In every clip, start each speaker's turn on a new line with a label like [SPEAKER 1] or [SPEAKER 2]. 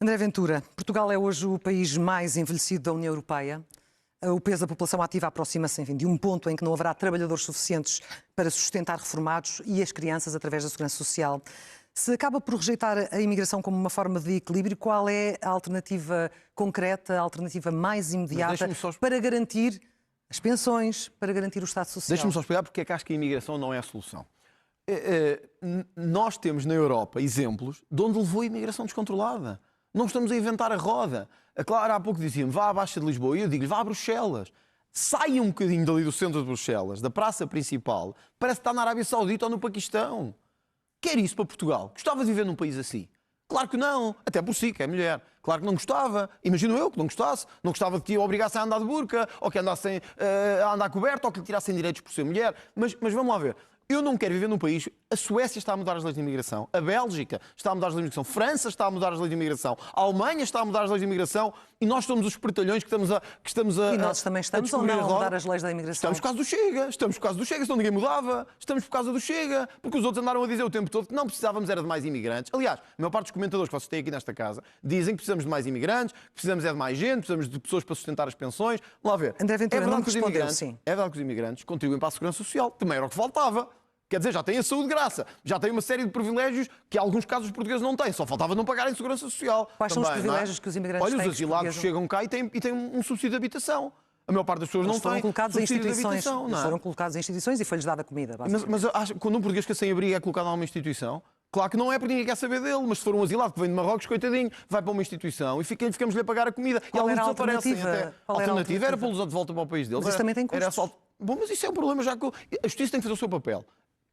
[SPEAKER 1] André Ventura, Portugal é hoje o país mais envelhecido da União Europeia. O peso da população ativa aproxima-se, enfim, de um ponto em que não haverá trabalhadores suficientes para sustentar reformados e as crianças através da segurança social. Se acaba por rejeitar a imigração como uma forma de equilíbrio, qual é a alternativa concreta, a alternativa mais imediata para garantir as pensões, para garantir o Estado Social?
[SPEAKER 2] Deixa-me só explicar porque é que acho que a imigração não é a solução. Nós temos na Europa exemplos de onde levou a imigração descontrolada. Não estamos a inventar a roda. A Clara há pouco dizia-me, vá à Baixa de Lisboa. E eu digo-lhe, vá a Bruxelas. Saia um bocadinho dali do centro de Bruxelas, da praça principal, parece que está na Arábia Saudita ou no Paquistão. Quer isso para Portugal? Gostava de viver num país assim? Claro que não. Até por si, que é mulher. Claro que não gostava. Imagino eu que não gostasse. Não gostava de que o obrigassem a andar de burca, ou que andassem a andar coberto, ou que lhe tirassem direitos por ser mulher. Mas vamos lá ver. Eu não quero viver num país... A Suécia está a mudar as leis de imigração. A Bélgica está a mudar as leis de imigração. França está a mudar as leis de imigração. A Alemanha está a mudar as leis de imigração. E nós somos os espertalhões que estamos a
[SPEAKER 1] E nós também estamos ou não a mudar as leis da imigração?
[SPEAKER 2] Estamos por causa do Chega. Estamos por causa do Chega, senão ninguém mudava. Estamos por causa do Chega. Porque os outros andaram a dizer o tempo todo que não precisávamos era de mais imigrantes. Aliás, a maior parte dos comentadores que vocês têm aqui nesta casa dizem que precisamos de mais imigrantes, que precisamos é de mais gente, precisamos de pessoas para sustentar as pensões. Vamos lá ver.
[SPEAKER 1] André Ventura, não respondeu, sim.
[SPEAKER 2] É verdade que os imigrantes contribuem para a segurança social. Também era o que faltava. Quer dizer, já têm a saúde de graça, já têm uma série de privilégios que, em alguns casos, os portugueses não têm. Só faltava não pagarem segurança social.
[SPEAKER 1] Quais são os privilégios que os imigrantes têm?
[SPEAKER 2] Olha, os asilados chegam cá e têm um subsídio de habitação. A maior parte das pessoas não tem.
[SPEAKER 1] Foram colocados em instituições. Foram colocados em instituições e foi-lhes dada comida.
[SPEAKER 2] Mas quando um português que é sem abrigo é colocado numa instituição, claro que não é porque ninguém quer saber dele, mas se for um asilado que vem de Marrocos, coitadinho, vai para uma instituição e ficamos-lhe a pagar a comida.
[SPEAKER 1] Qual
[SPEAKER 2] e
[SPEAKER 1] era a
[SPEAKER 2] desaparecem
[SPEAKER 1] alternativa?
[SPEAKER 2] A alternativa era pô-los de volta para o país deles.
[SPEAKER 1] Mas isso também tem custos.
[SPEAKER 2] Bom, mas isso é um problema já que a justiça tem que fazer o seu papel.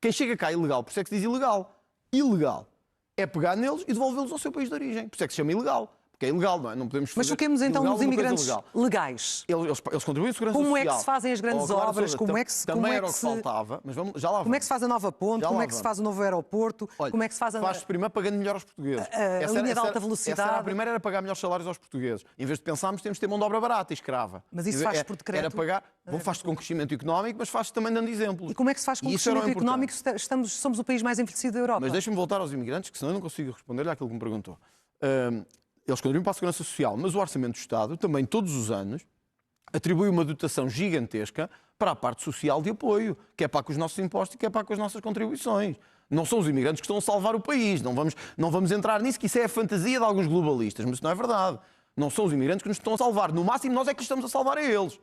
[SPEAKER 2] Quem chega cá ilegal, por isso é que se diz ilegal. Ilegal é pegar neles e devolvê-los ao seu país de origem. Por isso é que se chama ilegal. Porque é ilegal, não é? Não podemos fazer.
[SPEAKER 1] Mas foquemos então nos imigrantes legais.
[SPEAKER 2] Eles contribuem à segurança social.
[SPEAKER 1] Como é que se fazem as grandes obras?
[SPEAKER 2] Também era o que faltava, mas vamos, já lá vamos.
[SPEAKER 1] Como é que se faz a nova ponte? Como é que se faz o novo aeroporto?
[SPEAKER 2] Olha,
[SPEAKER 1] como é que se faz
[SPEAKER 2] faz-se primeiro pagando melhor aos portugueses.
[SPEAKER 1] A linha de alta velocidade.
[SPEAKER 2] Essa era a primeira, era pagar melhores salários aos portugueses. Em vez de pensarmos, temos de ter mão de obra barata e escrava.
[SPEAKER 1] Mas isso faz-se por decreto?
[SPEAKER 2] Era pagar, faz-se com crescimento económico, mas faz-se também dando exemplos.
[SPEAKER 1] E como é que se faz com crescimento económico? Somos o país mais envelhecido da Europa.
[SPEAKER 2] Mas deixa-me voltar aos imigrantes, que senão eu não consigo responder-lhe àquilo que me perguntou. Eles contribuem para a segurança social, mas o Orçamento do Estado, também todos os anos, atribui uma dotação gigantesca para a parte social de apoio, que é para com os nossos impostos e que é para com as nossas contribuições. Não são os imigrantes que estão a salvar o país, não vamos entrar nisso, que isso é a fantasia de alguns globalistas, mas isso não é verdade. Não são os imigrantes que nos estão a salvar, no máximo nós é que estamos a salvar a eles.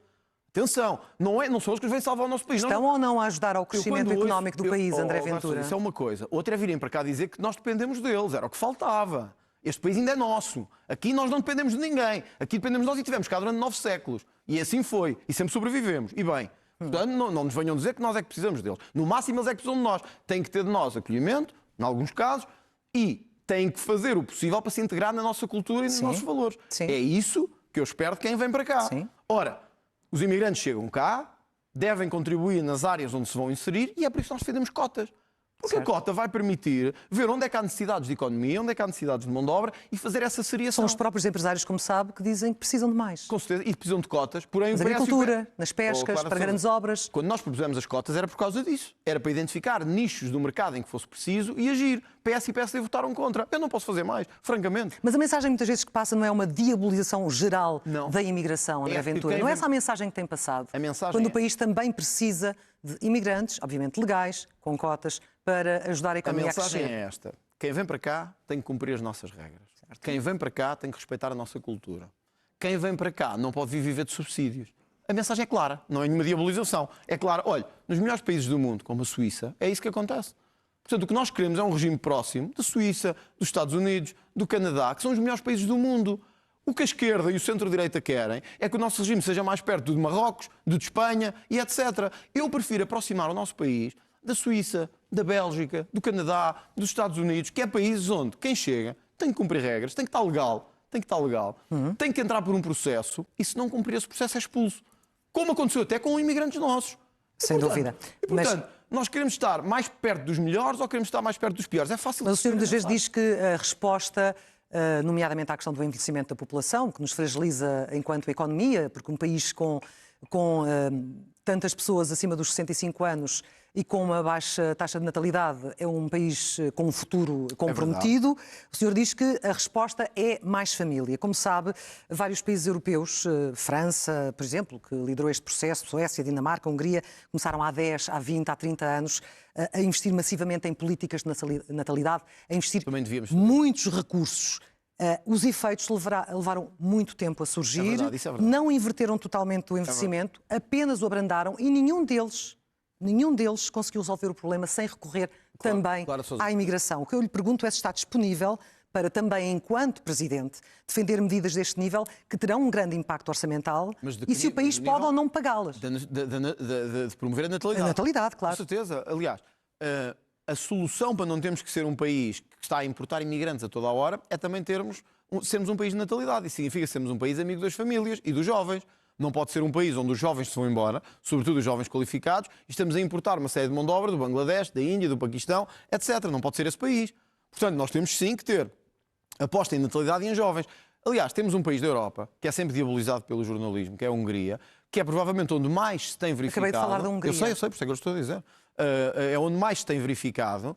[SPEAKER 2] Atenção, não são eles que nos vêm salvar o nosso país.
[SPEAKER 1] Estão ou não a ajudar ao crescimento económico do país, André Ventura?
[SPEAKER 2] Isso é uma coisa. Outra é virem para cá dizer que nós dependemos deles, era o que faltava. Este país ainda é nosso. Aqui nós não dependemos de ninguém. Aqui dependemos de nós e tivemos cá durante 9 séculos. E assim foi. E sempre sobrevivemos. E bem, portanto, não nos venham dizer que nós é que precisamos deles. No máximo, eles é que precisam de nós. Têm que ter de nós acolhimento, em alguns casos, e têm que fazer o possível para se integrar na nossa cultura e nos nossos valores.
[SPEAKER 1] Sim.
[SPEAKER 2] É isso que eu espero de quem vem para cá.
[SPEAKER 1] Sim.
[SPEAKER 2] Ora, os imigrantes chegam cá, devem contribuir nas áreas onde se vão inserir, e é por isso que nós defendemos cotas. Porque a cota vai permitir ver onde é que há necessidades de economia, onde é que há necessidades de mão de obra e fazer essa seriação.
[SPEAKER 1] São os próprios empresários, como sabe, que dizem que precisam de mais.
[SPEAKER 2] Com certeza, e precisam de cotas. Porém,
[SPEAKER 1] na agricultura, nas pescas, para grandes obras.
[SPEAKER 2] Quando nós propusemos as cotas era por causa disso. Era para identificar nichos do mercado em que fosse preciso e agir. PS e PSD votaram contra. Eu não posso fazer mais, francamente.
[SPEAKER 1] Mas a mensagem muitas vezes que passa não é uma diabolização geral da imigração, André Ventura. Não é essa a mensagem que tem passado.
[SPEAKER 2] A mensagem
[SPEAKER 1] quando o país também precisa de imigrantes, obviamente legais, com cotas, para ajudar a economia a crescer.
[SPEAKER 2] A mensagem é esta. Quem vem para cá tem que cumprir as nossas regras. Certo. Quem vem para cá tem que respeitar a nossa cultura. Quem vem para cá não pode viver de subsídios. A mensagem é clara, não é nenhuma diabolização. É clara, olha, nos melhores países do mundo, como a Suíça, é isso que acontece. Portanto, o que nós queremos é um regime próximo da Suíça, dos Estados Unidos, do Canadá, que são os melhores países do mundo. O que a esquerda e o centro-direita querem é que o nosso regime seja mais perto do de Marrocos, do de Espanha e etc. Eu prefiro aproximar o nosso país da Suíça, da Bélgica, do Canadá, dos Estados Unidos, que é países onde quem chega tem que cumprir regras, tem que estar legal, tem que entrar por um processo e se não cumprir esse processo é expulso. Como aconteceu até com imigrantes nossos.
[SPEAKER 1] Sem dúvida.
[SPEAKER 2] Portanto, nós queremos estar mais perto dos melhores ou queremos estar mais perto dos piores? É fácil.
[SPEAKER 1] Mas o senhor muitas vezes diz que a resposta, nomeadamente à questão do envelhecimento da população, que nos fragiliza enquanto economia, porque um país com com tantas pessoas acima dos 65 anos e com uma baixa taxa de natalidade, é um país com um futuro comprometido. O senhor diz que a resposta é mais família. Como sabe, vários países europeus, França, por exemplo, que liderou este processo, Suécia, Dinamarca, Hungria, começaram há 10, há 20, há 30 anos a investir massivamente em políticas de natalidade, a investir muitos recursos. Os efeitos levaram muito tempo a surgir,
[SPEAKER 2] isso é verdade.
[SPEAKER 1] não inverteram totalmente o investimento, apenas o abrandaram e nenhum deles conseguiu resolver o problema sem recorrer também à imigração. O que eu lhe pergunto é se está disponível para também, enquanto Presidente, defender medidas deste nível que terão um grande impacto orçamental e se o país pode ou não pagá-las.
[SPEAKER 2] De promover a natalidade.
[SPEAKER 1] A natalidade, claro.
[SPEAKER 2] Com certeza. Aliás, a solução para não termos que ser um país que está a importar imigrantes a toda a hora é também sermos um país de natalidade. Isso significa sermos um país amigo das famílias e dos jovens. Não pode ser um país onde os jovens se vão embora, sobretudo os jovens qualificados, e estamos a importar uma série de mão de obra do Bangladesh, da Índia, do Paquistão, etc. Não pode ser esse país. Portanto, nós temos sim que ter aposta em natalidade e em jovens. Aliás, temos um país da Europa, que é sempre diabolizado pelo jornalismo, que é a Hungria, que é provavelmente onde mais se tem verificado...
[SPEAKER 1] Acabei de falar da Hungria.
[SPEAKER 2] Eu sei, por isso é que eu estou a dizer. É onde mais se tem verificado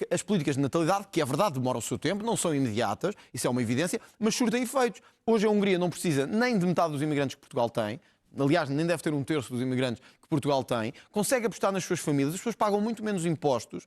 [SPEAKER 2] as políticas de natalidade, que é verdade, demoram o seu tempo, não são imediatas, isso é uma evidência, mas surtem efeitos. Hoje a Hungria não precisa nem de metade dos imigrantes que Portugal tem, aliás, nem deve ter um terço dos imigrantes que Portugal tem, consegue apostar nas suas famílias, as pessoas pagam muito menos impostos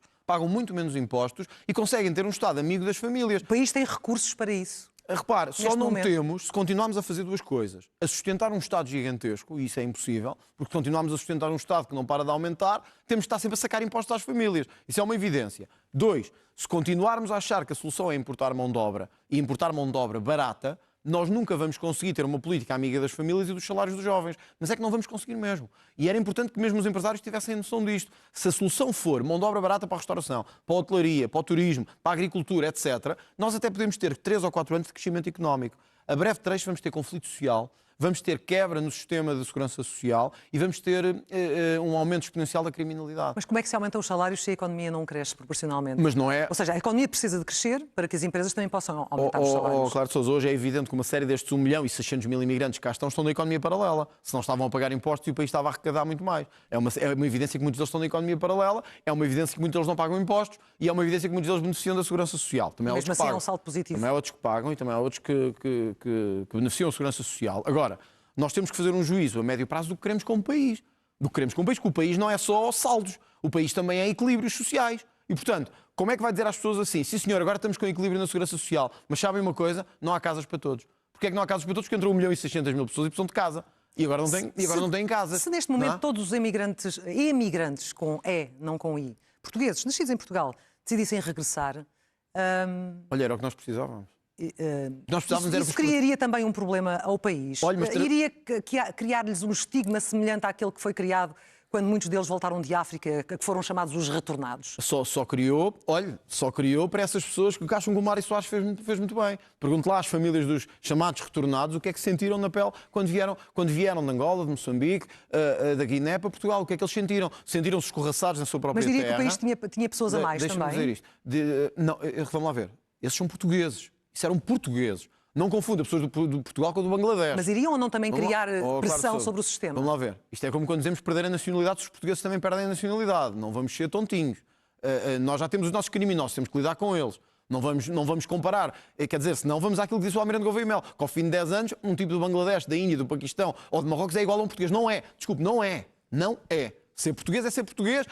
[SPEAKER 2] e conseguem ter um Estado amigo das famílias.
[SPEAKER 1] O país tem recursos para isso.
[SPEAKER 2] Repare, só não temos se continuarmos a fazer duas coisas. A sustentar um Estado gigantesco, e isso é impossível, porque continuamos a sustentar um Estado que não para de aumentar, temos de estar sempre a sacar impostos às famílias. Isso é uma evidência. 2, se continuarmos a achar que a solução é importar mão de obra, e importar mão de obra barata, nós nunca vamos conseguir ter uma política amiga das famílias e dos salários dos jovens. Mas é que não vamos conseguir mesmo. E era importante que mesmo os empresários tivessem noção disto. Se a solução for mão de obra barata para a restauração, para a hotelaria, para o turismo, para a agricultura, etc., nós até podemos ter 3 ou 4 anos de crescimento económico. A breve trecho vamos ter conflito social, vamos ter quebra no sistema de segurança social e vamos ter um aumento exponencial da criminalidade.
[SPEAKER 1] Mas como é que se aumentam os salários se a economia não cresce proporcionalmente?
[SPEAKER 2] Mas não é...
[SPEAKER 1] Ou seja, a economia precisa de crescer para que as empresas também possam aumentar os salários.
[SPEAKER 2] Claro de Sousa, hoje é evidente que uma série destes 1.600.000 imigrantes que cá estão na economia paralela. Se não estavam a pagar impostos e o país estava a arrecadar muito mais. É uma evidência que muitos deles estão na economia paralela, é uma evidência que muitos deles não pagam impostos e é uma evidência que muitos deles beneficiam da segurança social. Também
[SPEAKER 1] mesmo assim é um salto positivo.
[SPEAKER 2] Também há outros que pagam e também há outros que beneficiam da segurança social. Agora, nós temos que fazer um juízo a médio prazo do que queremos como país. Do que queremos como país, porque o país não é só saldos. O país também é equilíbrios sociais. E, portanto, como é que vai dizer às pessoas assim, sim senhor, agora estamos com equilíbrio na segurança social, mas sabem uma coisa, não há casas para todos. Porquê é que não há casas para todos? Porque entrou 1.600.000 pessoas e precisam de casa. E agora não têm casas.
[SPEAKER 1] Se neste momento todos os imigrantes com E, não com I, portugueses, nascidos em Portugal, decidissem regressar...
[SPEAKER 2] Olha, era o que nós precisávamos.
[SPEAKER 1] Isso criaria também um problema ao país. Iria criar-lhes um estigma semelhante àquele que foi criado quando muitos deles voltaram de África, que foram chamados os retornados.
[SPEAKER 2] Só criou para essas pessoas que acham que o Mário Soares fez muito bem. Pergunte lá às famílias dos chamados retornados o que é que sentiram na pele quando vieram de Angola, de Moçambique, da Guiné para Portugal. O que é que eles sentiram? Sentiram-se escorraçados na sua própria terra.
[SPEAKER 1] Mas diria que o país tinha pessoas a mais também.
[SPEAKER 2] Deixa-me dizer isto. Vamos lá ver. Esses são portugueses. Isso eram portugueses. Não confunda pessoas do Portugal com o do Bangladesh.
[SPEAKER 1] Mas iriam ou não também criar pressão
[SPEAKER 2] claro,
[SPEAKER 1] sobre o sistema?
[SPEAKER 2] Vamos lá ver. Isto é como quando dizemos perder a nacionalidade, os portugueses também perdem a nacionalidade. Não vamos ser tontinhos. Nós já temos os nossos criminosos, temos que lidar com eles. Não vamos comparar. Quer dizer, senão vamos àquilo que disse o Almirante Gouveia Mel, que ao fim de 10 anos, um tipo do Bangladesh, da Índia, do Paquistão ou de Marrocos é igual a um português. Não é. Desculpe, não é. Não é. Ser português é ser português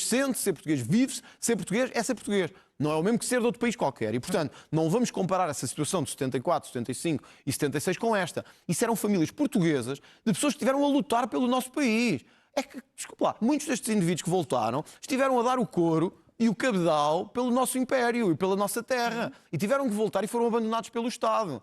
[SPEAKER 2] sente-se, ser português vive-se, ser português é ser português. Não é o mesmo que ser de outro país qualquer. E, portanto, não vamos comparar essa situação de 74, 75 e 76 com esta. Isso eram famílias portuguesas de pessoas que estiveram a lutar pelo nosso país. É que, desculpa lá, muitos destes indivíduos que voltaram estiveram a dar o couro e o cabedal pelo nosso império e pela nossa terra. E tiveram que voltar e foram abandonados pelo Estado.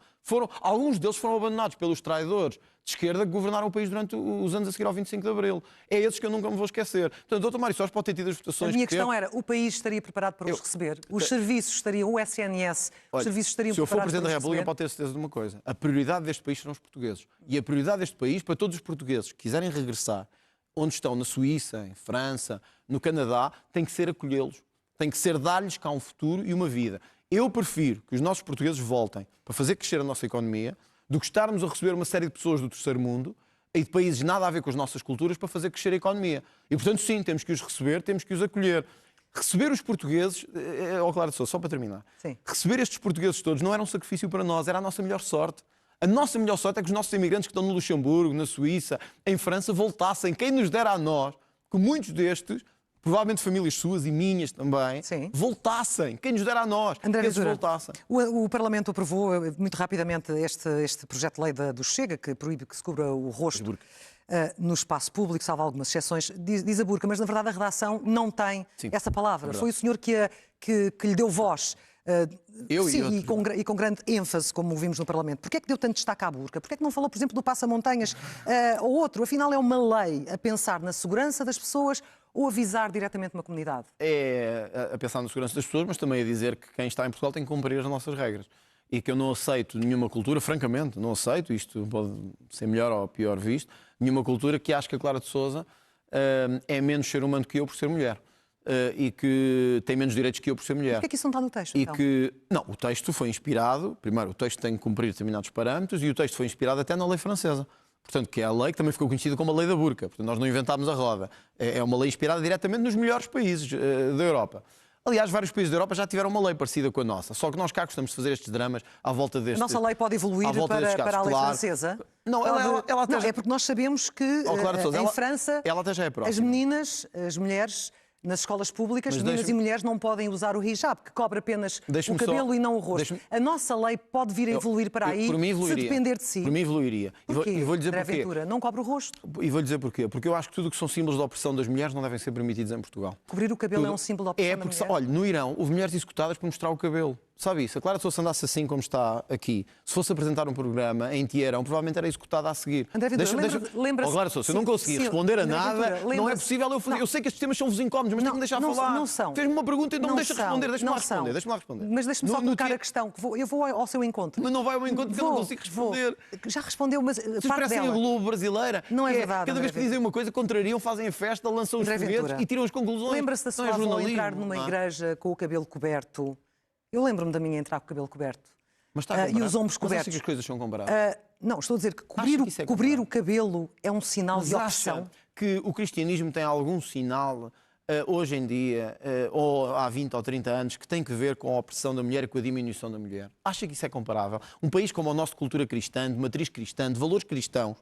[SPEAKER 2] Alguns deles foram abandonados pelos traidores de esquerda que governaram o país durante os anos a seguir ao 25 de Abril. É esses que eu nunca me vou esquecer. Portanto, o Dr. Mário Soares pode ter tido as votações.
[SPEAKER 1] A minha questão era, o país estaria preparado para os receber? Os serviços estariam, o SNS, os serviços estariam preparados para os receber?
[SPEAKER 2] Se eu for Presidente da República, pode ter certeza de uma coisa. A prioridade deste país são os portugueses. E a prioridade deste país, para todos os portugueses que quiserem regressar, onde estão, na Suíça, em França, no Canadá, tem que ser acolhê-los. Tem que ser dar-lhes cá um futuro e uma vida. Eu prefiro que os nossos portugueses voltem para fazer crescer a nossa economia do que estarmos a receber uma série de pessoas do terceiro mundo e de países nada a ver com as nossas culturas para fazer crescer a economia. E, portanto, sim, temos que os receber, temos que os acolher. Receber os portugueses, Clara de Sousa, só para terminar,
[SPEAKER 1] Sim.
[SPEAKER 2] receber estes portugueses todos não era um sacrifício para nós, era a nossa melhor sorte. A nossa melhor sorte é que os nossos imigrantes que estão no Luxemburgo, na Suíça, em França, voltassem. Quem nos dera a nós, que muitos destes, provavelmente famílias suas e minhas também,
[SPEAKER 1] Sim.
[SPEAKER 2] voltassem. Quem nos dera a nós,
[SPEAKER 1] André
[SPEAKER 2] que eles
[SPEAKER 1] Ventura,
[SPEAKER 2] voltassem.
[SPEAKER 1] o Parlamento aprovou muito rapidamente este projeto de lei do Chega, que proíbe que se cubra o rosto no espaço público, salvo algumas exceções, diz a burca, mas na verdade a redação não tem essa palavra. Foi o senhor que lhe deu voz. Sim, e com grande ênfase, como vimos no Parlamento. Porquê é que deu tanto destaque à burca? Porquê é que não falou, por exemplo, do passamontanhas ou outro? Afinal, é uma lei a pensar na segurança das pessoas ou avisar diretamente uma comunidade?
[SPEAKER 2] É a pensar na segurança das pessoas, mas também a dizer que quem está em Portugal tem que cumprir as nossas regras. E que eu não aceito nenhuma cultura, francamente, não aceito, isto pode ser melhor ou pior visto, nenhuma cultura que ache que a Clara de Sousa é menos ser humano que eu por ser mulher. E que tem menos direitos que eu por ser mulher.
[SPEAKER 1] Porquê é que isso não está no texto?
[SPEAKER 2] Então? Não, o texto foi inspirado, primeiro, o texto tem que cumprir determinados parâmetros e o texto foi inspirado até na lei francesa. Portanto, que é a lei que também ficou conhecida como a lei da burca. Portanto, nós não inventámos a roda. É uma lei inspirada diretamente nos melhores países da Europa. Aliás, vários países da Europa já tiveram uma lei parecida com a nossa. Só que nós cá gostamos de fazer estes dramas à volta destes.
[SPEAKER 1] A nossa lei pode evoluir para a lei francesa?
[SPEAKER 2] Não,
[SPEAKER 1] não, é porque nós sabemos que em França
[SPEAKER 2] ela até já é próxima.
[SPEAKER 1] As meninas, as mulheres, nas escolas públicas, meninas e mulheres não podem usar o hijab, que cobre apenas o cabelo e não o rosto. A nossa lei pode vir a evoluir para aí, se depender de si.
[SPEAKER 2] Por mim evoluiria.
[SPEAKER 1] Porquê?
[SPEAKER 2] E vou-lhe dizer
[SPEAKER 1] André
[SPEAKER 2] porquê.
[SPEAKER 1] Ventura, não cobre o rosto?
[SPEAKER 2] E vou-lhe dizer porquê. Porque eu acho que tudo o que são símbolos de opressão das mulheres não devem ser permitidos em Portugal.
[SPEAKER 1] Cobrir o cabelo é um símbolo de opressão da mulher?
[SPEAKER 2] Olha, no Irão houve mulheres executadas por mostrar o cabelo. Sabe isso? A Clara de Sousa andasse assim como está aqui. Se fosse apresentar um programa em Teherão, provavelmente era executada a seguir.
[SPEAKER 1] André Ventura, lembra-se...
[SPEAKER 2] Clara de Sousa, eu não consegui responder a nada, não é possível eu fazer. Eu sei que estes temas são vos incómodos, mas tenho que me deixar falar.
[SPEAKER 1] Não são.
[SPEAKER 2] Fez-me uma pergunta e não me deixa responder. Deixa-me lá responder.
[SPEAKER 1] Mas deixe-me só colocar a questão, que eu vou ao seu encontro.
[SPEAKER 2] Mas não vai ao encontro porque eu não consigo responder.
[SPEAKER 1] Já respondeu, mas
[SPEAKER 2] Vocês
[SPEAKER 1] parte
[SPEAKER 2] parecem
[SPEAKER 1] dela.
[SPEAKER 2] a Globo brasileira.
[SPEAKER 1] Não é verdade.
[SPEAKER 2] Cada vez que dizem uma coisa, contrariam, fazem a festa, lançam os foguetes e tiram as conclusões.
[SPEAKER 1] Lembra-se da sua avó entrar numa igreja com o cabelo coberto? Eu lembro-me da minha entrar com o cabelo coberto.
[SPEAKER 2] Mas está
[SPEAKER 1] e os ombros cobertos.
[SPEAKER 2] Mas que as coisas são comparadas.
[SPEAKER 1] Não, estou a dizer que cobrir o cabelo é um sinal de opressão.
[SPEAKER 2] Que o cristianismo tem algum sinal hoje em dia, ou há 20 ou 30 anos, que tem que ver com a opressão da mulher e com a diminuição da mulher? Acha que isso é comparável? Um país como o nosso de cultura cristã, de matriz cristã, de valores cristãos,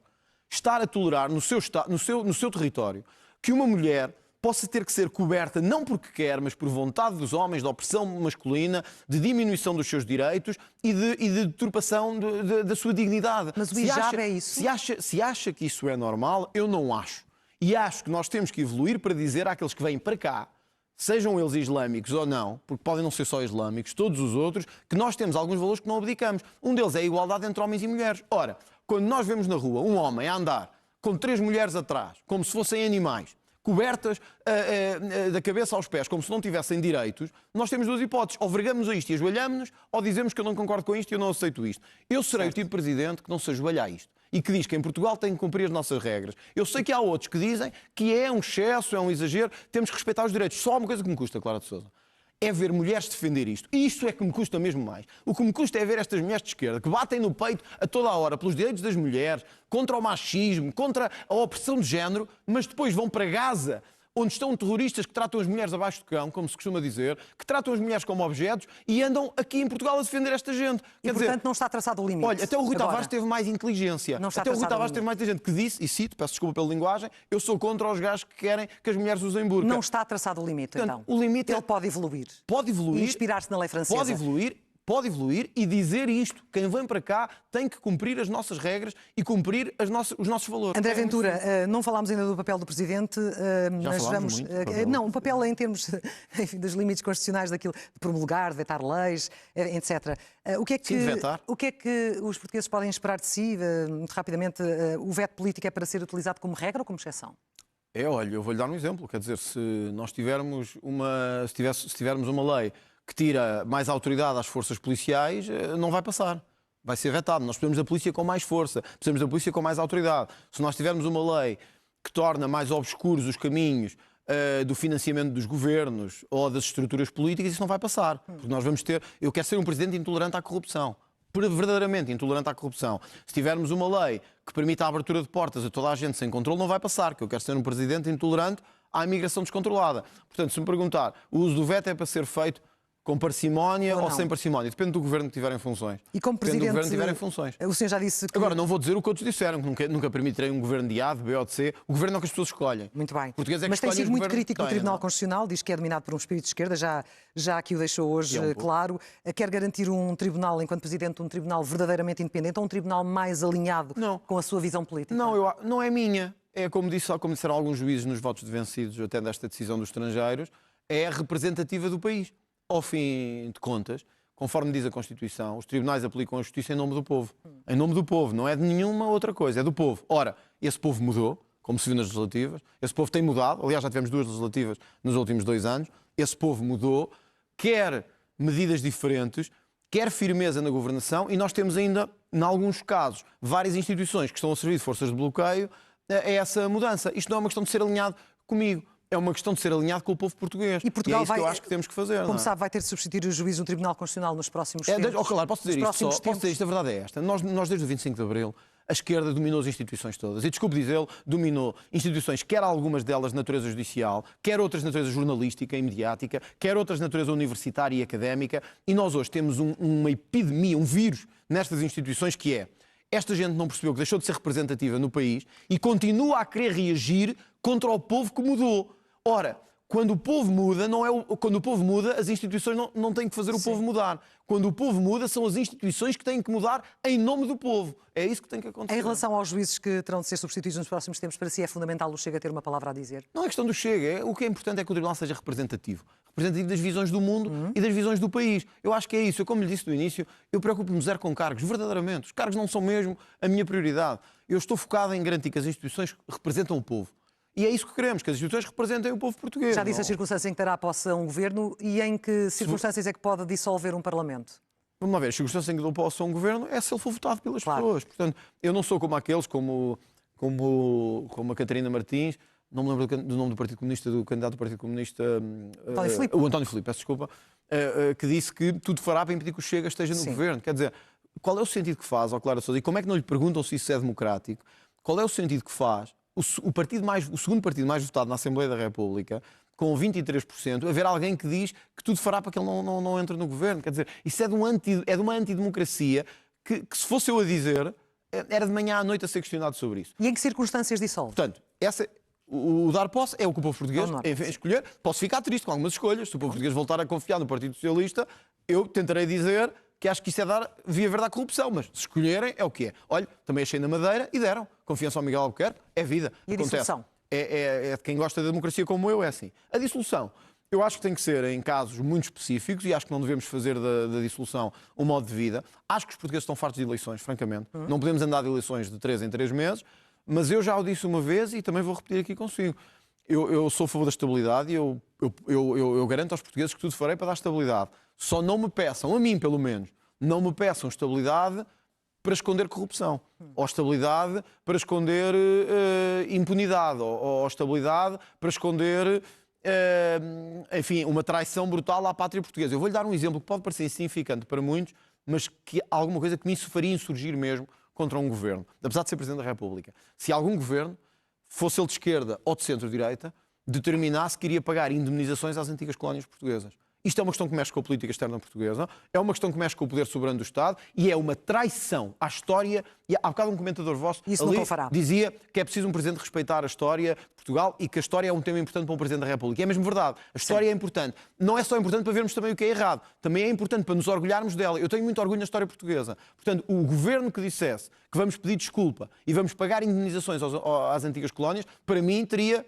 [SPEAKER 2] estar a tolerar no seu território que uma mulher possa ter que ser coberta não porque quer, mas por vontade dos homens, de opressão masculina, de diminuição dos seus direitos e de deturpação da sua dignidade.
[SPEAKER 1] Mas o hijab é isso?
[SPEAKER 2] Se acha que isso é normal, eu não acho. E acho que nós temos que evoluir para dizer àqueles que vêm para cá, sejam eles islâmicos ou não, porque podem não ser só islâmicos, todos os outros, que nós temos alguns valores que não abdicamos. Um deles é a igualdade entre homens e mulheres. Ora, quando nós vemos na rua um homem a andar com 3 mulheres atrás, como se fossem animais, cobertas da cabeça aos pés, como se não tivessem direitos, nós temos 2 hipóteses. Ou vergamos a isto e ajoelhamos-nos, ou dizemos que eu não concordo com isto e eu não aceito isto. Eu serei o tipo de presidente que não se ajoelha a isto e que diz que em Portugal tem que cumprir as nossas regras. Eu sei que há outros que dizem que é um excesso, é um exagero, temos que respeitar os direitos. Só há uma coisa que me custa, Clara de Sousa, é ver mulheres defender isto. E isto é que me custa mesmo mais. O que me custa é ver estas mulheres de esquerda que batem no peito a toda a hora pelos direitos das mulheres, contra o machismo, contra a opressão de género, mas depois vão para Gaza, onde estão terroristas que tratam as mulheres abaixo de cão, como se costuma dizer, que tratam as mulheres como objetos e andam aqui em Portugal a defender esta gente.
[SPEAKER 1] Portanto, não está traçado o limite.
[SPEAKER 2] Olha, até o Rui Tavares teve mais inteligência. Até o Rui Tavares teve mais inteligência que disse, e cito, peço desculpa pela linguagem, eu sou contra os gajos que querem que as mulheres usem burca.
[SPEAKER 1] Não está traçado o limite, então.
[SPEAKER 2] O limite
[SPEAKER 1] Ele pode evoluir.
[SPEAKER 2] Pode evoluir.
[SPEAKER 1] E inspirar-se na lei francesa.
[SPEAKER 2] Pode evoluir e dizer isto. Quem vem para cá tem que cumprir as nossas regras e cumprir os nossos valores.
[SPEAKER 1] André Ventura, não falámos ainda do papel do Presidente, mas vamos... Não, o papel em termos enfim, dos limites constitucionais daquilo de promulgar, de vetar leis, etc. O que é que os portugueses podem esperar de si, muito rapidamente? O veto político é para ser utilizado como regra ou como exceção?
[SPEAKER 2] Olha, eu vou-lhe dar um exemplo. Quer dizer, se nós tivermos uma lei que tira mais autoridade às forças policiais, não vai passar. Vai ser vetado. Nós precisamos da polícia com mais força, precisamos da polícia com mais autoridade. Se nós tivermos uma lei que torna mais obscuros os caminhos do financiamento dos governos ou das estruturas políticas, isso não vai passar. Porque nós vamos ter... Eu quero ser um presidente intolerante à corrupção. verdadeiramente intolerante à corrupção, se tivermos uma lei que permita a abertura de portas a toda a gente sem controle, não vai passar, que eu quero ser um presidente intolerante à imigração descontrolada. Portanto, se me perguntar, o uso do veto é para ser feito com parcimónia ou sem parcimónia? Depende do governo que tiver em funções.
[SPEAKER 1] E como
[SPEAKER 2] Depende do
[SPEAKER 1] presidente,
[SPEAKER 2] governo que tiver em funções.
[SPEAKER 1] o senhor já disse que...
[SPEAKER 2] Agora, não vou dizer o que outros disseram, que nunca permitirei um governo de A, de B ou de C. O governo é o que as pessoas escolhem.
[SPEAKER 1] Muito bem.
[SPEAKER 2] Português é que
[SPEAKER 1] Mas tem
[SPEAKER 2] escolhe
[SPEAKER 1] sido
[SPEAKER 2] o
[SPEAKER 1] muito
[SPEAKER 2] governo
[SPEAKER 1] crítico
[SPEAKER 2] que
[SPEAKER 1] do
[SPEAKER 2] tem,
[SPEAKER 1] Tribunal
[SPEAKER 2] não?
[SPEAKER 1] Constitucional, diz que é dominado por um espírito de esquerda, já aqui o deixou hoje
[SPEAKER 2] pouco.
[SPEAKER 1] claro. Quer garantir um tribunal, enquanto presidente, um tribunal verdadeiramente independente ou um tribunal mais alinhado com a sua visão política?
[SPEAKER 2] Não, não é minha. É como disseram alguns juízes nos votos de vencidos, até desta decisão dos estrangeiros, é representativa do país. Ao fim de contas, conforme diz a Constituição, os tribunais aplicam a justiça em nome do povo. Em nome do povo, não é de nenhuma outra coisa, é do povo. Ora, esse povo mudou, como se viu nas legislativas, esse povo tem mudado, aliás já tivemos 2 legislativas nos últimos 2 anos, esse povo mudou, quer medidas diferentes, quer firmeza na governação, e nós temos ainda, em alguns casos, várias instituições que estão a servir de forças de bloqueio a essa mudança. Isto não é uma questão de ser alinhado comigo. É uma questão de ser alinhado com o povo português.
[SPEAKER 1] E Portugal
[SPEAKER 2] é isso
[SPEAKER 1] vai,
[SPEAKER 2] que eu acho que temos que fazer.
[SPEAKER 1] Como sabe, vai ter de substituir os juízes do Tribunal Constitucional nos próximos tempos.
[SPEAKER 2] Claro, posso dizer isto só. Posso dizer isto, a verdade é esta. Nós, desde o 25 de Abril, a esquerda dominou as instituições todas. E, desculpe dizê-lo, dominou instituições, quer algumas delas de natureza judicial, quer outras de natureza jornalística e mediática, quer outras de natureza universitária e académica. E nós hoje temos uma epidemia, um vírus nestas instituições que é: esta gente não percebeu que deixou de ser representativa no país e continua a querer reagir contra o povo que mudou. Ora, quando o povo muda, quando o povo muda, as instituições não têm que fazer o povo mudar. Quando o povo muda, são as instituições que têm que mudar em nome do povo. É isso que tem que acontecer.
[SPEAKER 1] Em relação aos juízes que terão de ser substituídos nos próximos tempos, para si é fundamental o Chega ter uma palavra a dizer?
[SPEAKER 2] Não é questão do Chega. O que é importante é que o Tribunal seja representativo. Representativo das visões do mundo e das visões do país. Eu acho que é isso. Como lhe disse no início, eu preocupo-me zero com cargos, verdadeiramente. Os cargos não são mesmo a minha prioridade. Eu estou focado em garantir que as instituições representam o povo. E é isso que queremos, que as instituições representem o povo português.
[SPEAKER 1] Já disse as circunstâncias em que terá posse a um governo e em que circunstâncias é que pode dissolver um Parlamento?
[SPEAKER 2] Vamos lá ver, as circunstâncias em que dou posse a um governo é se ele for votado pelas pessoas. Portanto, eu não sou como aqueles, como a Catarina Martins, não me lembro do nome do Partido Comunista, do candidato do Partido Comunista, o António Filipe, peço desculpa, que disse que tudo fará para impedir que o Chega esteja no governo. Quer dizer, qual é o sentido que faz ao Clara Sousa? E como é que não lhe perguntam se isso é democrático? Qual é o sentido que faz o segundo partido mais votado na Assembleia da República, com 23%, haver alguém que diz que tudo fará para que ele não entre no governo? Quer dizer, isso é de uma antidemocracia que se fosse eu a dizer, era de manhã à noite a ser questionado sobre isso.
[SPEAKER 1] E em que circunstâncias dissolve?
[SPEAKER 2] Portanto, o dar posse é o que o povo português escolher. Posso ficar triste com algumas escolhas. Se o povo português voltar a confiar no Partido Socialista, eu tentarei dizer que acho que isso é dar via verde à corrupção, mas se escolherem é o que é. Olha, também achei na Madeira e deram. Confiança ao Miguel Albuquerque, é vida.
[SPEAKER 1] E a dissolução?
[SPEAKER 2] É de quem gosta da democracia como eu, é assim. A dissolução, eu acho que tem que ser em casos muito específicos e acho que não devemos fazer da dissolução um modo de vida. Acho que os portugueses estão fartos de eleições, francamente. Não podemos andar de eleições de 3 em 3 meses, mas eu já o disse uma vez e também vou repetir aqui consigo. Eu sou a favor da estabilidade e eu garanto aos portugueses que tudo farei para dar estabilidade. Só não me peçam, a mim pelo menos, não me peçam estabilidade para esconder corrupção, ou estabilidade para esconder impunidade, ou estabilidade para esconder, enfim, uma traição brutal à pátria portuguesa. Eu vou-lhe dar um exemplo que pode parecer insignificante para muitos, mas que é alguma coisa que me faria insurgir mesmo contra um governo, apesar de ser Presidente da República. Se algum governo, fosse ele de esquerda ou de centro-direita, determinasse que iria pagar indemnizações às antigas colónias portuguesas. Isto é uma questão que mexe com a política externa portuguesa, é uma questão que mexe com o poder soberano do Estado e é uma traição à história. E há bocado um comentador vosso ali dizia que é preciso um Presidente respeitar a história de Portugal e que a história é um tema importante para um Presidente da República. E é mesmo verdade. A história é importante. Não é só importante para vermos também o que é errado, também é importante para nos orgulharmos dela. Eu tenho muito orgulho na história portuguesa. Portanto, o governo que dissesse que vamos pedir desculpa e vamos pagar indemnizações às antigas colónias, para mim teria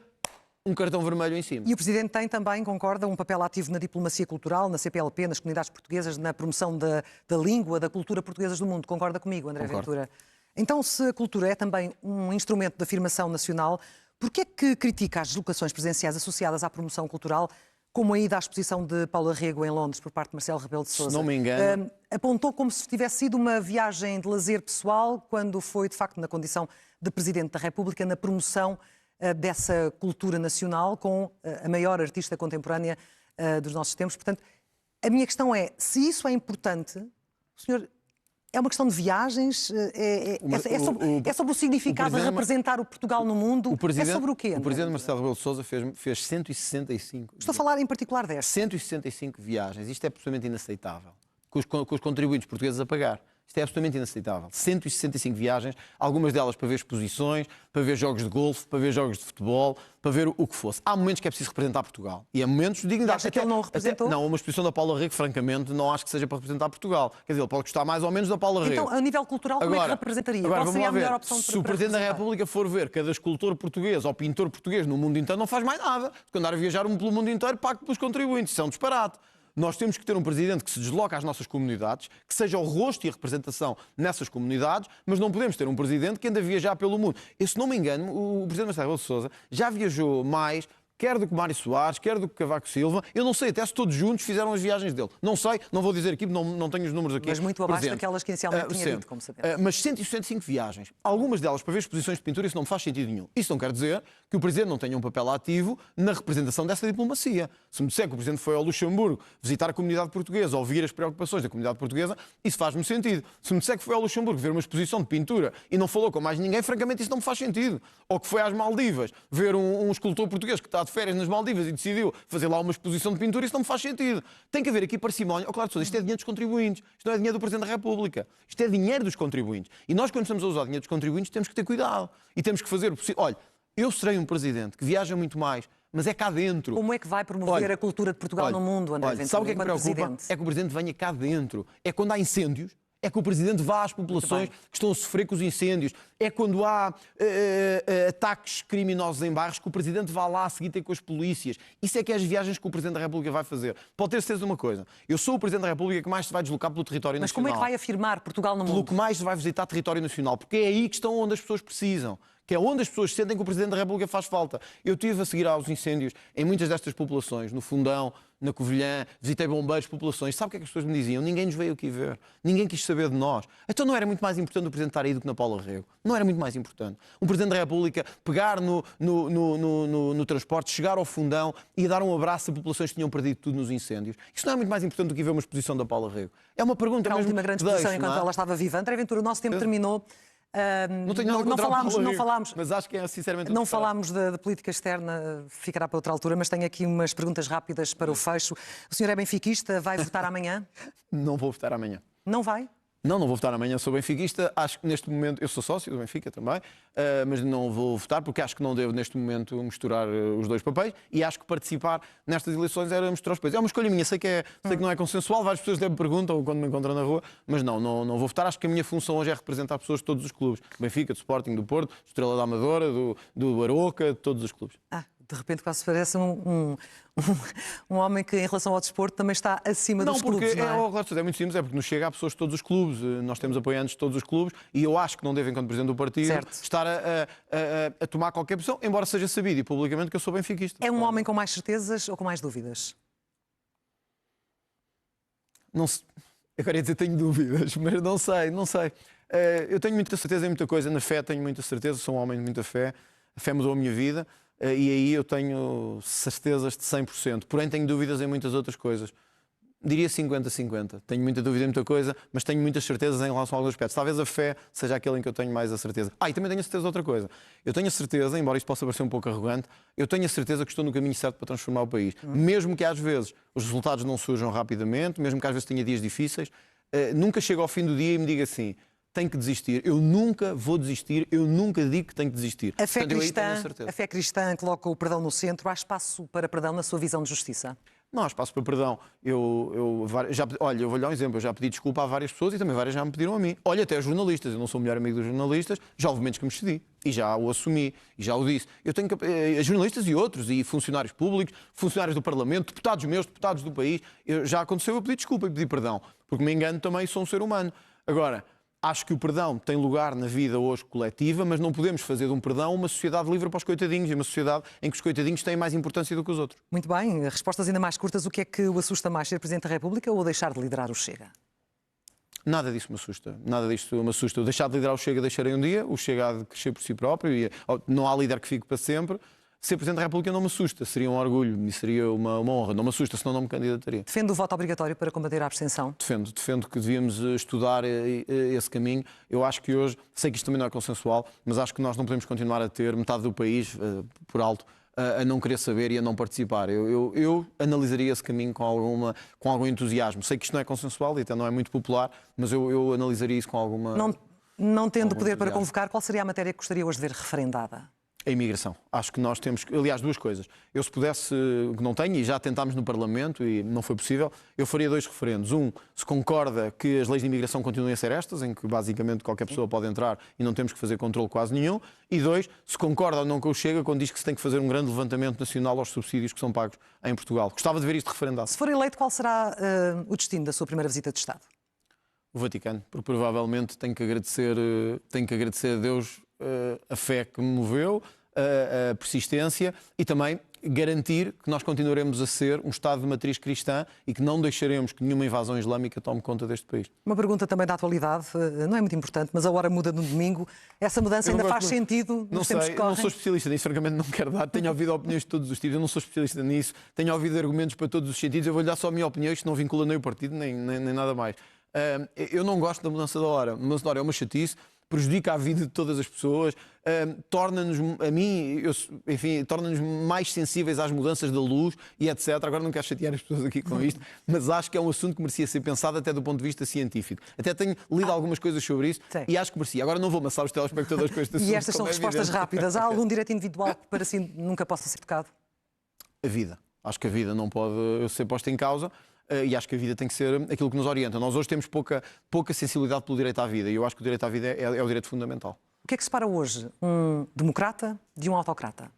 [SPEAKER 2] um cartão vermelho em cima.
[SPEAKER 1] E o Presidente tem também, concorda, um papel ativo na diplomacia cultural, na CPLP, nas comunidades portuguesas, na promoção da língua, da cultura portuguesas do mundo. Concorda comigo, André Ventura? Então, se a cultura é também um instrumento de afirmação nacional, por que é que critica as deslocações presidenciais associadas à promoção cultural, como a ida à exposição de Paula Rego em Londres por parte de Marcelo Rebelo de Sousa?
[SPEAKER 2] Se não me engano...
[SPEAKER 1] Apontou como se tivesse sido uma viagem de lazer pessoal, quando foi, de facto, na condição de Presidente da República, na promoção dessa cultura nacional com a maior artista contemporânea dos nossos tempos. Portanto, a minha questão é, se isso é importante, o senhor É uma questão de viagens? É sobre o significado de representar o Portugal no mundo? É sobre o quê?
[SPEAKER 2] O presidente Marcelo Rebelo de Sousa fez 165.
[SPEAKER 1] Estou a falar em particular desta.
[SPEAKER 2] 165 viagens. Isto é absolutamente inaceitável. Com os contribuintes portugueses a pagar. Isto é absolutamente inaceitável. 165 viagens, algumas delas para ver exposições, para ver jogos de golfe, para ver jogos de futebol, para ver o que fosse. Há momentos que é preciso representar Portugal. E há momentos de dignidade.
[SPEAKER 1] Acha que ele não o representou?
[SPEAKER 2] Não, uma exposição da Paula Rego, francamente, não acho que seja para representar Portugal. Quer dizer, ele pode gostar mais ou menos da Paula Rego.
[SPEAKER 1] Então, a nível cultural, como é que representaria? Qual seria a melhor opção
[SPEAKER 2] Se o Presidente da República for ver cada escultor português ou pintor português no mundo inteiro, não faz mais nada. Porque andar a viajar pelo mundo inteiro, pago pelos contribuintes. Isso é um disparate. Nós temos que ter um presidente que se desloca às nossas comunidades, que seja o rosto e a representação nessas comunidades, mas não podemos ter um presidente que anda a viajar pelo mundo. E, se não me engano, o presidente Marcelo Rebelo de Sousa já viajou mais, quer do que Mário Soares, quer do que Cavaco Silva. Eu não sei até se todos juntos fizeram as viagens dele. Não sei, não vou dizer aqui, não tenho os números aqui.
[SPEAKER 1] Mas muito abaixo daquelas que inicialmente tinha dito, como sabemos.
[SPEAKER 2] Mas 165 viagens. Algumas delas para ver exposições de pintura, isso não me faz sentido nenhum. Isso não quer dizer que o Presidente não tenha um papel ativo na representação dessa diplomacia. Se me disser que o Presidente foi ao Luxemburgo visitar a comunidade portuguesa, ouvir as preocupações da comunidade portuguesa, isso faz-me sentido. Se me disser que foi ao Luxemburgo ver uma exposição de pintura e não falou com mais ninguém, francamente isso não me faz sentido. Ou que foi às Maldivas ver um escultor português que está de férias nas Maldivas e decidiu fazer lá uma exposição de pintura, isso não me faz sentido. Tem que haver aqui parcimónia. Claro, isto é dinheiro dos contribuintes, isto não é dinheiro do Presidente da República, isto é dinheiro dos contribuintes. E nós, quando estamos a usar dinheiro dos contribuintes, temos que ter cuidado e temos que fazer o possível. Olha, eu serei um presidente que viaja muito mais, mas é cá dentro.
[SPEAKER 1] Como é que vai promover a cultura de Portugal no mundo, André Ventura?
[SPEAKER 2] Sabe o que é que me preocupa? É que o Presidente venha cá dentro. É quando há incêndios, é que o Presidente vá às populações que estão a sofrer com os incêndios. É quando há ataques criminosos em bairros que o Presidente vá lá a seguir ter com as polícias. Isso é que é as viagens que o Presidente da República vai fazer. Pode ter certeza de uma coisa. Eu sou o Presidente da República que mais se vai deslocar pelo território nacional.
[SPEAKER 1] Mas como é que vai afirmar Portugal no mundo?
[SPEAKER 2] Pelo que mais se vai visitar território nacional. Porque é aí que estão onde as pessoas precisam. Que é onde as pessoas sentem que o Presidente da República faz falta. Eu estive a seguir aos incêndios em muitas destas populações, no Fundão, na Covilhã, visitei bombeiros, populações. Sabe o que é que as pessoas me diziam? Ninguém nos veio aqui ver. Ninguém quis saber de nós. Então não era muito mais importante o Presidente estar aí do que na Paula Rego? Não era muito mais importante. Um Presidente da República pegar no transporte, chegar ao Fundão e dar um abraço a populações que tinham perdido tudo nos incêndios. Isso não é muito mais importante do que ver uma exposição da Paula Rego? É uma pergunta
[SPEAKER 1] mesmo. A
[SPEAKER 2] mesmo
[SPEAKER 1] última grande exposição enquanto ela estava viva. André Ventura, o nosso tempo terminou.
[SPEAKER 2] Não tenho nada contra a Paula Rego, mas acho que é sinceramente...
[SPEAKER 1] Não falámos de política externa, ficará para outra altura, mas tenho aqui umas perguntas rápidas para o fecho. O senhor é benfiquista, vai votar amanhã?
[SPEAKER 2] Não vou votar amanhã.
[SPEAKER 1] Não vai?
[SPEAKER 2] Não vou votar amanhã, sou benfiquista. Acho que neste momento, eu sou sócio do Benfica também, mas não vou votar porque acho que não devo neste momento misturar os dois papéis e acho que participar nestas eleições era misturar os papéis. É uma escolha minha, sei que não é consensual, várias pessoas até me perguntam quando me encontram na rua, mas não vou votar. Acho que a minha função hoje é representar pessoas de todos os clubes. Do Benfica, do Sporting, do Porto, do Estrela da Amadora, do Aroca, de todos os clubes.
[SPEAKER 1] De repente quase parece um homem que, em relação ao desporto, também está acima dos clubes, não é?
[SPEAKER 2] É muito simples, é porque nos chega a pessoas de todos os clubes. Nós temos apoiantes de todos os clubes e eu acho que não devem, enquanto Presidente do partido, estar a tomar qualquer posição, embora seja sabido e publicamente que eu sou benfiquista.
[SPEAKER 1] É um homem com mais certezas ou com mais dúvidas?
[SPEAKER 2] Não sei. Agora ia dizer tenho dúvidas, mas não sei. Eu tenho muita certeza em muita coisa. Na fé tenho muita certeza, sou um homem de muita fé. A fé mudou a minha vida. E aí eu tenho certezas de 100%. Porém, tenho dúvidas em muitas outras coisas. Diria 50-50. Tenho muita dúvida em muita coisa, mas tenho muitas certezas em relação a alguns aspectos. Talvez a fé seja aquele em que eu tenho mais a certeza. E também tenho a certeza de outra coisa. Eu tenho a certeza, embora isto possa parecer um pouco arrogante, eu tenho a certeza que estou no caminho certo para transformar o país. Mesmo que às vezes os resultados não surjam rapidamente, mesmo que às vezes tenha dias difíceis, nunca chego ao fim do dia e me diga assim: tenho que desistir. Eu nunca vou desistir, eu nunca digo que tenho que desistir.
[SPEAKER 1] A fé cristã coloca o perdão no centro. Há espaço para perdão na sua visão de justiça?
[SPEAKER 2] Não há espaço para perdão. Olha, eu vou-lhe dar um exemplo. Eu já pedi desculpa a várias pessoas e também várias já me pediram a mim. Olha, até jornalistas. Eu não sou o melhor amigo dos jornalistas. Já houve momentos que me excedi. E já o assumi. E já o disse. Eu tenho jornalistas e outros. E funcionários públicos, funcionários do Parlamento, deputados meus, deputados do país. Já aconteceu eu pedir desculpa e pedir perdão. Porque me engano também, sou um ser humano. Agora, acho que o perdão tem lugar na vida hoje coletiva, mas não podemos fazer de um perdão uma sociedade livre para os coitadinhos e uma sociedade em que os coitadinhos têm mais importância do que os outros.
[SPEAKER 1] Muito bem. Respostas ainda mais curtas. O que é que o assusta mais, ser Presidente da República ou deixar de liderar o Chega?
[SPEAKER 2] Nada disso me assusta. Nada disto me assusta. Eu deixar de liderar o Chega deixarei um dia. O Chega há de crescer por si próprio. E não há líder que fique para sempre. Ser Presidente da República não me assusta, seria um orgulho e seria uma honra. Não me assusta, senão não me candidataria.
[SPEAKER 1] Defende o voto obrigatório para combater a abstenção?
[SPEAKER 2] Defendo que devíamos estudar esse caminho. Eu acho que hoje, sei que isto também não é consensual, mas acho que nós não podemos continuar a ter metade do país, por alto, a não querer saber e a não participar. Eu analisaria esse caminho com algum entusiasmo. Sei que isto não é consensual e até não é muito popular, mas eu analisaria isso com alguma...
[SPEAKER 1] Não tendo poder para convocar, qual seria a matéria que gostaria hoje de ver referendada?
[SPEAKER 2] A imigração. Acho que nós temos, aliás, duas coisas. Eu, se pudesse, que não tenho, e já tentámos no Parlamento e não foi possível, eu faria 2 referendos. Um, se concorda que as leis de imigração continuem a ser estas, em que basicamente qualquer pessoa pode entrar e não temos que fazer controle quase nenhum. E 2, se concorda ou não com o Chega quando diz que se tem que fazer um grande levantamento nacional aos subsídios que são pagos em Portugal. Gostava de ver isto referendado.
[SPEAKER 1] Se for eleito, qual será o destino da sua primeira visita de Estado?
[SPEAKER 2] O Vaticano, porque provavelmente tenho que agradecer a Deus a fé que me moveu, a persistência e também garantir que nós continuaremos a ser um Estado de matriz cristã e que não deixaremos que nenhuma invasão islâmica tome conta deste país. Uma
[SPEAKER 1] pergunta também da atualidade, não é muito importante, mas a hora muda no domingo. Essa mudança ainda faz sentido nos tempos que correm?
[SPEAKER 2] Não sou especialista nisso, francamente não quero dar. Tenho ouvido opiniões de todos os tipos, eu não sou especialista nisso. Tenho ouvido argumentos para todos os sentidos. Eu vou-lhe dar só a minha opinião, isto não vincula nem o partido, nem nada mais. Eu não gosto da mudança da hora. A mudança da hora é uma chatice, prejudica a vida de todas as pessoas, torna-nos, a mim, torna-nos mais sensíveis às mudanças da luz e etc. Agora não quero chatear as pessoas aqui com isto, mas acho que é um assunto que merecia ser pensado até do ponto de vista científico. Até tenho lido algumas coisas sobre isso. Sim. E acho que merecia. Agora não vou amassar os telespectadores com este assunto.
[SPEAKER 1] E estas são respostas rápidas. Há algum direito individual que para si nunca possa ser tocado?
[SPEAKER 2] A vida. Acho que a vida não pode ser posta em causa. E acho que a vida tem que ser aquilo que nos orienta. Nós hoje temos pouca sensibilidade pelo direito à vida e eu acho que o direito à vida é o direito fundamental.
[SPEAKER 1] O que é que separa hoje um democrata de um autocrata?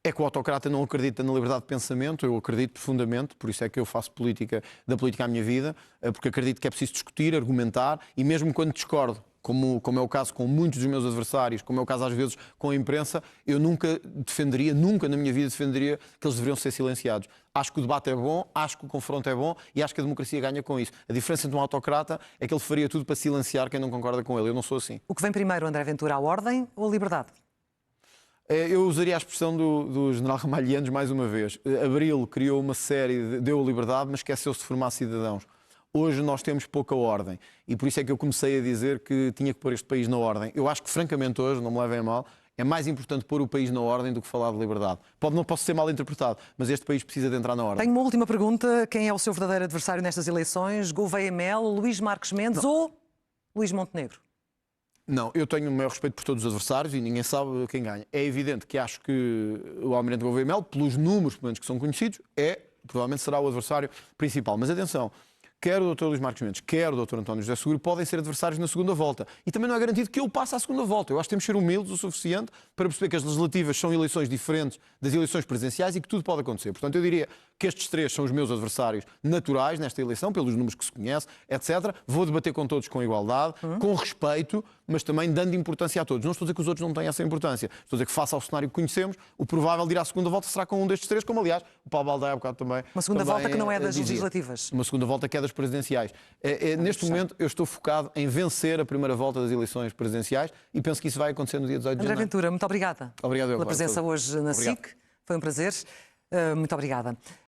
[SPEAKER 2] É que o autocrata não acredita na liberdade de pensamento, eu acredito profundamente, por isso é que eu faço da política a minha vida, porque acredito que é preciso discutir, argumentar e mesmo quando discordo, como é o caso com muitos dos meus adversários, como é o caso às vezes com a imprensa, eu nunca na minha vida defenderia que eles deveriam ser silenciados. Acho que o debate é bom, acho que o confronto é bom e acho que a democracia ganha com isso. A diferença entre um autocrata é que ele faria tudo para silenciar quem não concorda com ele. Eu não sou assim.
[SPEAKER 1] O que vem primeiro, André Ventura, a ordem ou a liberdade?
[SPEAKER 2] Eu usaria a expressão do general Ramalhianos mais uma vez. Abril criou uma série, deu a liberdade, mas esqueceu-se de formar cidadãos. Hoje nós temos pouca ordem e por isso é que eu comecei a dizer que tinha que pôr este país na ordem. Eu acho que, francamente, hoje, não me levem a mal, é mais importante pôr o país na ordem do que falar de liberdade. Não posso ser mal interpretado, mas este país precisa de entrar na ordem.
[SPEAKER 1] Tenho uma última pergunta. Quem é o seu verdadeiro adversário nestas eleições? Gouveia Mel, Luís Marques Mendes ou Luís Montenegro?
[SPEAKER 2] Não, eu tenho o maior respeito por todos os adversários e ninguém sabe quem ganha. É evidente que acho que o Almirante Gouveia Mel, pelos números pelo menos que são conhecidos, provavelmente será o adversário principal. Mas atenção, quer o Dr. Luís Marques Mendes, quer o Dr. António José Seguro podem ser adversários na segunda volta. E também não é garantido que eu passe à segunda volta. Eu acho que temos que ser humildes o suficiente para perceber que as legislativas são eleições diferentes das eleições presidenciais e que tudo pode acontecer. Portanto, eu diria que estes 3 são os meus adversários naturais nesta eleição, pelos números que se conhece, etc. Vou debater com todos com igualdade, com respeito, mas também dando importância a todos. Não estou a dizer que os outros não têm essa importância. Estou a dizer que, face ao cenário que conhecemos, o provável de ir à segunda volta será com um destes 3, como aliás o Paulo Baldaia há bocado também.
[SPEAKER 1] Uma segunda volta que não é das legislativas.
[SPEAKER 2] Uma segunda volta que é das presidenciais. Neste momento eu estou focado em vencer a primeira volta das eleições presidenciais e penso que isso vai acontecer no dia 18 de janeiro.
[SPEAKER 1] André Ventura, muito obrigada.
[SPEAKER 2] Obrigado
[SPEAKER 1] pela presença hoje na SIC. Foi um prazer. Muito obrigada.